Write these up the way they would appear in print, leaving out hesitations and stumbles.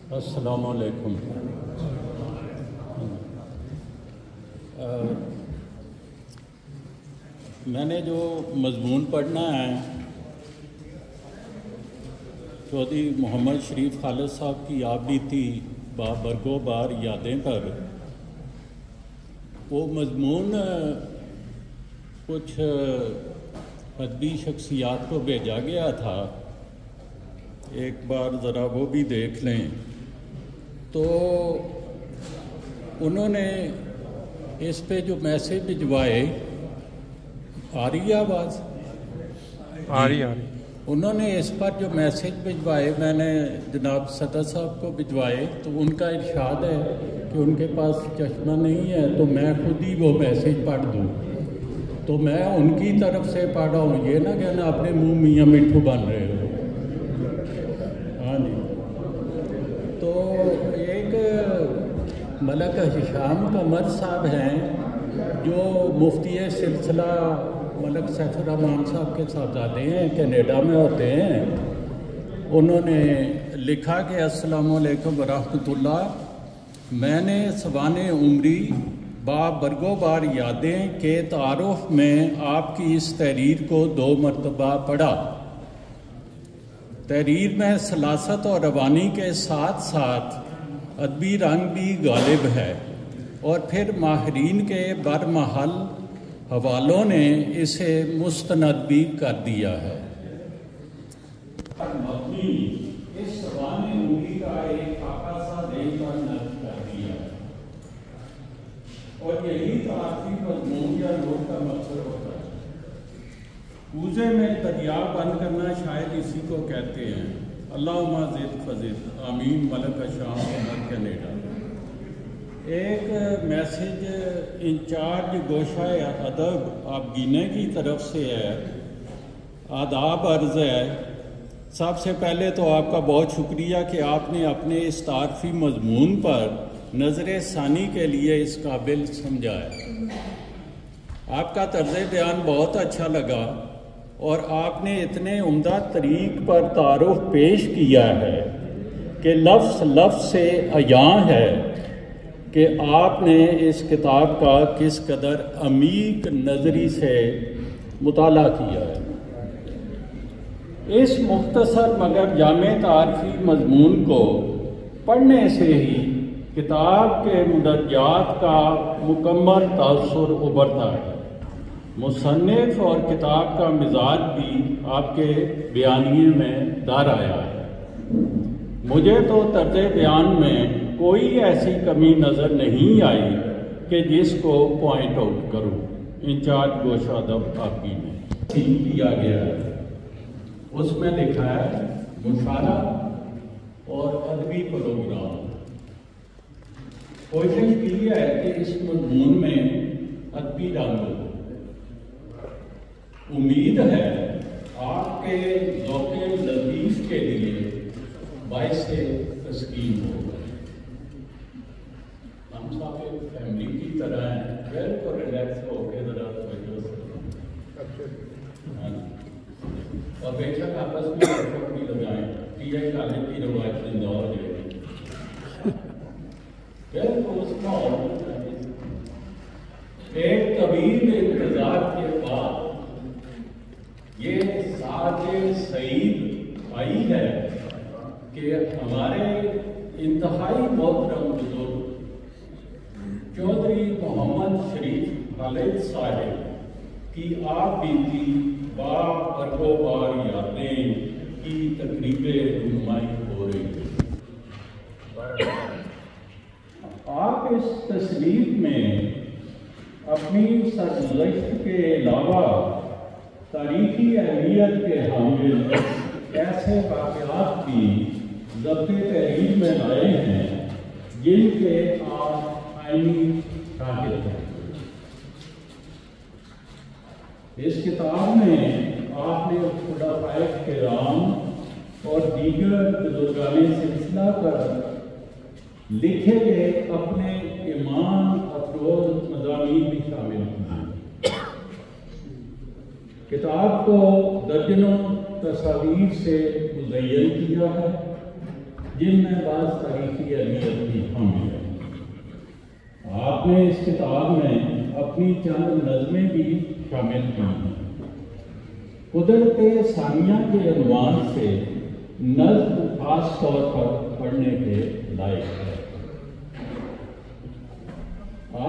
السلام علیکم۔ میں نے جو مضمون پڑھنا ہے چودھری محمد شریف خالد صاحب کی آپ بیتی برگو بار یادیں پر، وہ مضمون کچھ ادبی شخصیات کو بھیجا گیا تھا، ایک بار ذرا وہ بھی دیکھ لیں۔ تو انہوں نے اس پہ جو میسیج بھجوائے، آ رہی ہے آواز؟ آ رہی انہوں نے اس پر جو میسیج بھجوائے، میں نے جناب صدر صاحب کو بھجوائے، تو ان کا ارشاد ہے کہ ان کے پاس چشمہ نہیں ہے تو میں خود ہی وہ میسیج پڑھ دوں، تو میں ان کی طرف سے پڑھ رہا ہوں، یہ نہ کہنا اپنے منہ میاں مٹھو بن رہے ہو۔ ہاں جی، تو ایک ملک ہشام قمر صاحب ہیں جو مفتی سلسلہ ملک سیف الرحمان صاحب کے صاحبزادے ہیں، کینیڈا میں ہوتے ہیں۔ انہوں نے لکھا کہ السلام علیکم ورحمۃ اللہ، میں نے سوان عمری با برگو بار یادیں کے تعارف میں آپ کی اس تحریر کو 2 مرتبہ پڑھا۔ تحریر میں سلاست اور روانی کے ساتھ ساتھ ادبی رنگ بھی غالب ہے، اور پھر ماہرین کے برمحل حوالوں نے اسے مستند بھی کر دیا ہے۔ اس سوان عمری کا ایک خاکہ سا دے کر نقل کر دیا ہے، اور یہی تعارفی مضمون یا نوٹ کا مقصد ہوتا ہے۔ کوزے میں دریا بند کرنا شاید اسی کو کہتے ہیں۔ اللہم زد فزد، آمین۔ ملک ہشام قمر، کینیڈا۔ ایک میسیج انچارج گوشہ ادب آپ گینے کی طرف سے ہے۔ آداب عرض ہے، سب سے پہلے تو آپ کا بہت شکریہ کہ آپ نے اپنے اس تعارفی مضمون پر نظر ثانی کے لیے اس قابل سمجھا ہے۔ آپ کا طرز بیان بہت اچھا لگا، اور آپ نے اتنے عمدہ طریق پر تعارف پیش کیا ہے کہ لفظ لفظ سے عیاں ہے کہ آپ نے اس کتاب کا کس قدر عمیق نظری سے مطالعہ کیا ہے۔ اس مختصر مگر جامع تعارفی مضمون کو پڑھنے سے ہی کتاب کے مدرجات کا مکمل تاثر ابھرتا ہے۔ مصنف اور کتاب کا مزاج بھی آپ کے بیانیے میں در آیا ہے۔ مجھے تو طرز بیان میں کوئی ایسی کمی نظر نہیں آئی کہ جس کو پوائنٹ آؤٹ کروں۔ انچارج گوشہ ادب آپ کی میں کیا گیا ہے، اس میں لکھا ہے مشاعرہ اور ادبی پروگرام۔ کوشش کی ہے کہ اس مضمون میں ادبی رنگ ہو۔ امید ہے آپ کے ذوق لطیف کے لیے باعث تسکین ہوگا۔ ہم سب ایک فیملی کی طرح ہیں، بالکل ریلیکس ہو کے ذرا توجہ سے، اور بے شک آپس میں ایفرٹ بھی لگائیں، پی آئی کالج کی روایت زندہ ہو جائے۔ بالکل اس کا ایک طویل انتظار کے بعد یہ ساعت سعید آئی ہے کہ ہمارے انتہائی محترم بزرگ چودھری محمد شریف خالد صاحب کی آپ بیتی با برگو بار یادیں کی تقریب رونمائی ہو رہی ہے۔ آپ اس تصنیف میں اپنی سرگزشت کے علاوہ تاریخی اہمیت کے حامل ایسے واقعات بھی ضبط تحریر میں لائے ہیں جن کے آپ عینی شاہد ہیں۔ اس کتاب میں آپ نے خلفائے کرام اور دیگر بزرگان سلسلہ پر لکھے گئے اپنے ایمان افروز مضامین بھی شامل ہیں۔ کتاب کو درجنوں تصاویر سے مزین کیا ہے، جن میں بعض تاریخی اہمیت بھی حامل ہے۔ آپ نے اس کتاب میں اپنی چند نظمیں بھی شامل کی ہیں۔ قدرت ثانیہ کے عنوان سے نظم خاص طور پر پڑھنے کے لائق ہے۔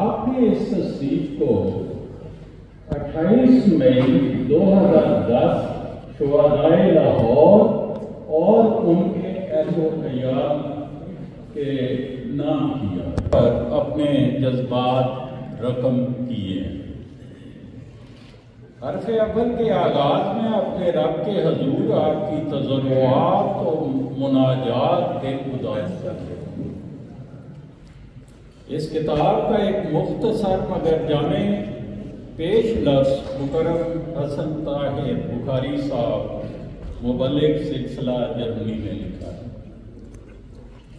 آپ نے اس تصنیف کو 28 مئی 2010 شہدائے لاہور اور ان کے اہل و عیال کے نام کیا پر اپنے جذبات رقم کیے ہیں۔ حرف اول کے آغاز میں اپنے رب کے حضور آپ کی تضرعات و مناجات دل اداس کرتے ہیں۔ اس کتاب کا ایک مختصر مگر جامع پیش لفظ مکرم حسن طاہر بخاری صاحب مبلغ سلسلہ جرمنی میں لکھا ہے۔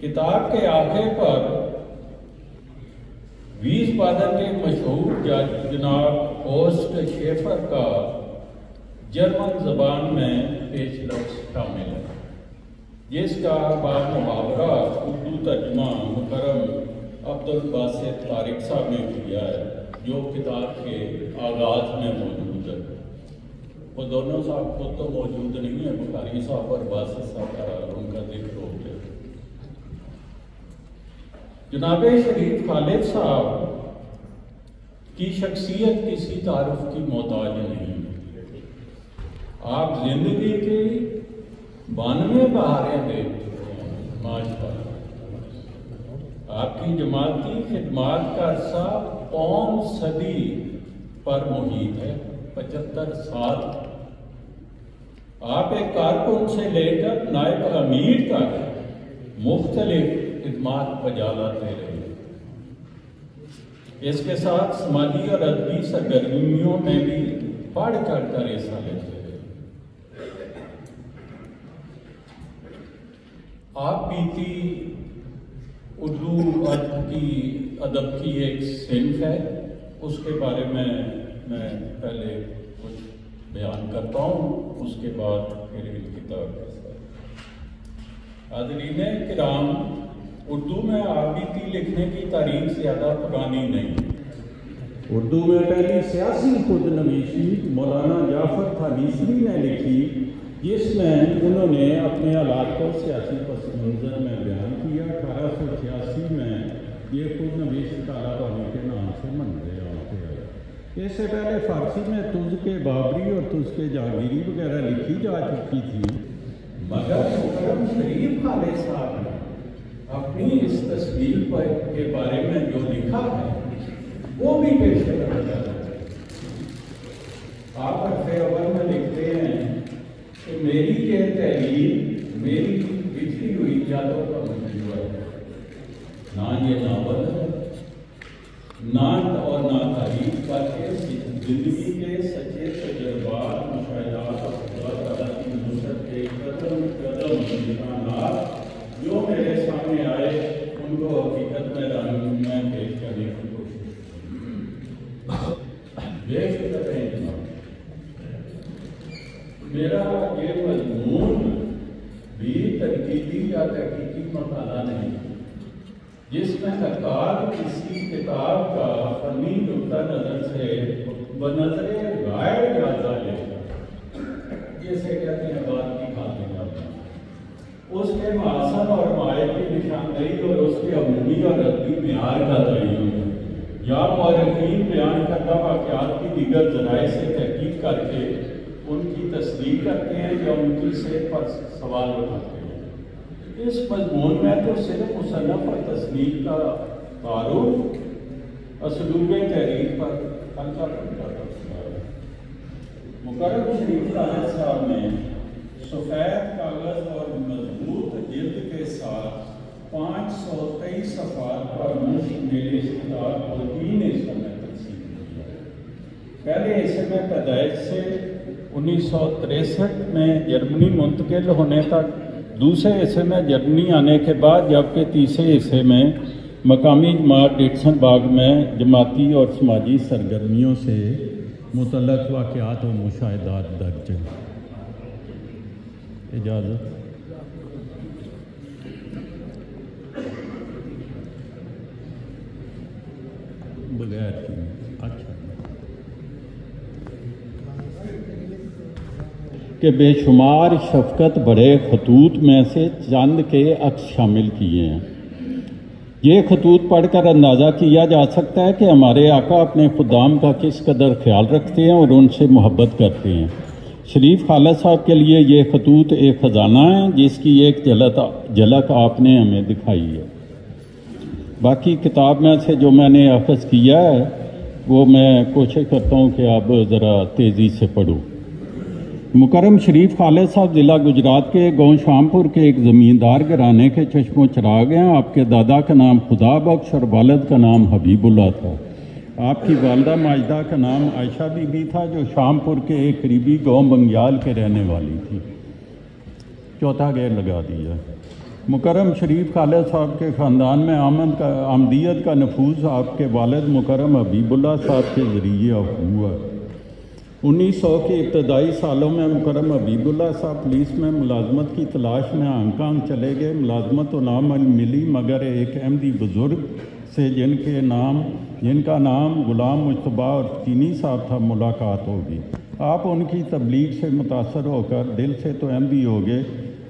کتاب کے آخر پر ویسبادن کے مشہور جج جناب ہورسٹ شیفر کا جرمن زبان میں پیش لفظ شامل ہے، جس کا بعد محاورہ اردو ترجمہ مکرم عبدالباسط طارق صاحب نے کیا ہے، جو کتاب کے آغاز میں موجود ہے۔ وہ دونوں صاحب خود تو موجود نہیں ہیں، بخاری صاحب اور باسط صاحب کا ان کا ذکر ہو گیا۔ جناب شریف خالد صاحب کی شخصیت کسی تعارف کی محتاج نہیں۔ آپ زندگی کی 92 بہاریں دیکھ چکے ہیں، ماشاءاللہ۔ آپ کی جماعتی خدمات کا عرصہ 5 صدی پر محیط ہے، 75 سال۔ آپ ایک کارکن سے لے کر نائب امیر تک مختلف خدمات بجا لاتے رہے۔ اس کے ساتھ سماجی اور ادبی سرگرمیوں میں بھی بڑھ چڑھ کر حصہ لیتے رہے۔ آپ بیتی اردو ادب کی ایک صنف ہے، اس کے بارے میں پہلے کچھ بیان کرتا ہوں، اس کے بعد پھر ان کتاب کے ساتھ۔ حاضرین کرام، اردو میں آبیتی لکھنے کی تاریخ زیادہ پرانی نہیں۔ اردو میں پہلی سیاسی خود نویسی مولانا جعفر تھانیسری نے لکھی، جس میں انہوں نے اپنے حالات کو سیاسی پس منظر میں بیان کیا۔ 1886 میں یہ خود نویس کالا بانی کے نام سے منظر آتے ہیں۔ اس سے پہلے فارسی میں تز کے بابری اور تز کے جہانگیری وغیرہ لکھی جا چکی تھی، مگر مکرم شریف خالد صاحب نے اپنی اس تصویر کے بارے میں جو لکھا ہے وہ بھی پیش کرنا چاہتا ہے۔ آپ حرف اول میں لکھتے ہیں کہ میری یہ تحریر میری بچھی ہوئی یادوں کا مجموعہ ہے، نہ یہ ناول ہے، نہ اور نہ تاریخ، بلکہ زندگی کے سچے تجربات، مشاہدات اور خدا تعالیٰ کی نصرت کے قدم قدم امتحانات جو میرے سامنے آئے ان کو حقیقت میں رنگ میں پیش کرنے کی کوشش میرا یہ مضمون بھی تنقیدی یا تحقیقی مقالہ نہیں، جس میں نقاد کسی کتاب کا فنی نقطہ نظر سے بنظر غائب جائزہ لے گا، جسے کہتے ہیں بات کی خاطر اس کے معاصر اور مائل کی نشاندہی اور اس کے عمومی اور ادبی معیار کا تعین یا مورخین بیان کردہ واقعات کی دیگر ذرائع سے تحقیق کر کے ان کی تصدیق کرتے ہیں یا ان کی صحت پر سوال اٹھاتے ہیں۔ اس مضمون میں تو صرف مصنف اور تصنیف کا تعارف اسلوب تحریر پر ہلکا پھلکا کرتا ہے۔ مکرم شریف خالد صاحب نے سفید کاغذ اور مضبوط جلد کے ساتھ 523 صفحات پر مشتمل اس کتاب کو 3 حصوں میں تقسیم کیا۔ پہلے حصے میں پیدائش سے 1963 میں جرمنی منتقل ہونے تک، دوسرے حصے میں جرمنی آنے کے بعد، جبکہ تیسرے حصے میں مقامی جماعت ڈیٹسن باغ میں جماعتی اور سماجی سرگرمیوں سے متعلق واقعات و مشاہدات درج ہیں۔ اجازت کہ بے شمار شفقت بڑے خطوط میں سے چند کے عکس شامل کیے ہیں۔ یہ خطوط پڑھ کر اندازہ کیا جا سکتا ہے کہ ہمارے آقا اپنے خدام کا کس قدر خیال رکھتے ہیں اور ان سے محبت کرتے ہیں۔ شریف خالد صاحب کے لیے یہ خطوط ایک خزانہ ہے جس کی ایک جھلک آپ نے ہمیں دکھائی ہے۔ باقی کتاب میں سے جو میں نے اخذ کیا ہے وہ میں کوشش کرتا ہوں کہ آپ ذرا تیزی سے پڑھوں۔ مکرم شریف خالد صاحب ضلع گجرات کے گاؤں شامپور کے ایک زمیندار گھرانے کے چشم و چراغ ہیں۔ آپ کے دادا کا نام خدا بخش اور والد کا نام حبیب اللہ تھا۔ آپ کی والدہ ماجدہ کا نام عائشہ بی بی تھا جو شامپور کے ایک قریبی گاؤں بنگیال کے رہنے والی تھی۔ چوتھا گیئر لگا دیا۔ مکرم شریف خالد صاحب کے خاندان میں آمدیت کا نفوذ آپ کے والد مکرم حبیب اللہ صاحب کے ذریعے ہوا۔ 1900 کے ابتدائی سالوں میں مکرم حبیب اللہ صاحب پولیس میں ملازمت کی تلاش میں ہانگ کانگ چلے گئے۔ ملازمت تو نام ملی مگر ایک احمدی بزرگ سے جن کا نام غلام مجتبیٰ اور چینی صاحب تھا ملاقات ہوگی۔ آپ ان کی تبلیغ سے متاثر ہو کر دل سے تو احمدی ہو گئے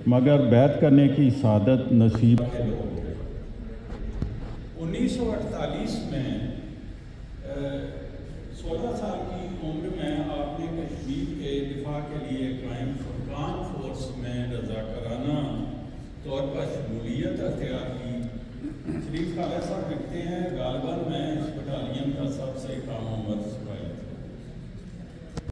مگر بیعت کرنے کی سعادت نصیب 1948 میں 16 سال کی عمر میں آپ نے کشمیر کے دفاع کے لیے قائم فرقان فورس میں رضاکارانہ طور پر شمولیت اختیار کی۔ شریف خالد صاحب لکھتے ہیں غالباً میں اس بٹالین کا سب سے کم عمر